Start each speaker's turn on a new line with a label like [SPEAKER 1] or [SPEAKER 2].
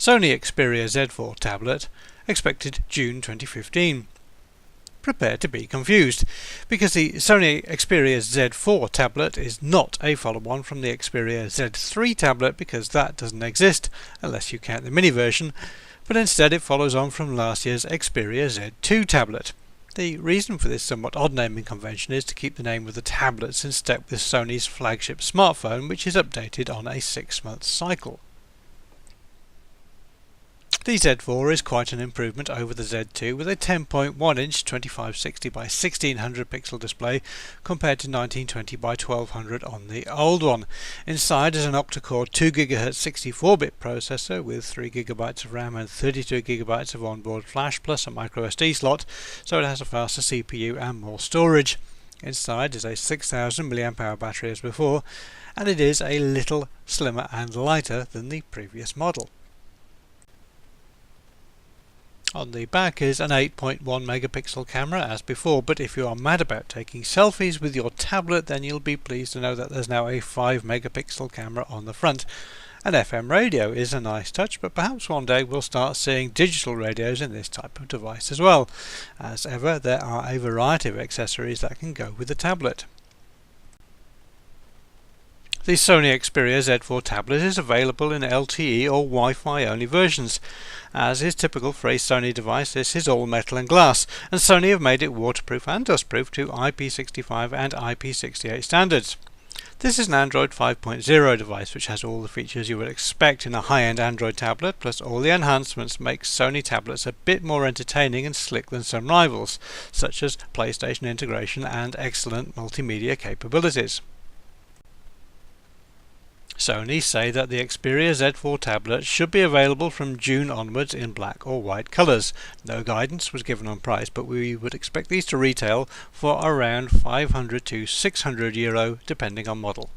[SPEAKER 1] Sony Xperia Z4 Tablet, expected June 2015. Prepare to be confused, because the Sony Xperia Z4 Tablet is not a follow-on from the Xperia Z3 Tablet, because that doesn't exist unless you count the mini version, but instead it follows on from last year's Xperia Z2 Tablet. The reason for this somewhat odd naming convention is to keep the name of the tablets in step with Sony's flagship smartphone, which is updated on a 6-month cycle. The Z4 is quite an improvement over the Z2 with a 10.1-inch 2560 by 1600 pixel display compared to 1920 by 1200 on the old one. Inside is an octa-core 2GHz 64-bit processor with 3GB of RAM and 32GB of onboard flash plus a microSD slot, so it has a faster CPU and more storage. Inside is a 6000 mAh battery as before, and it is a little slimmer and lighter than the previous model. On the back is an 8.1 megapixel camera as before, but if you are mad about taking selfies with your tablet, then you'll be pleased to know that there's now a 5 megapixel camera on the front. An FM radio is a nice touch, but perhaps one day we'll start seeing digital radios in this type of device as well. As ever, there are a variety of accessories that can go with the tablet. The Sony Xperia Z4 Tablet is available in LTE or Wi-Fi only versions. As is typical for a Sony device, this is all metal and glass, and Sony have made it waterproof and dustproof to IP65 and IP68 standards. This is an Android 5.0 device which has all the features you would expect in a high-end Android tablet, plus all the enhancements make Sony tablets a bit more entertaining and slick than some rivals, such as PlayStation integration and excellent multimedia capabilities. Sony say that the Xperia Z4 tablet should be available from June onwards in black or white colours. No guidance was given on price, but we would expect these to retail for around €500 to €600 depending on model.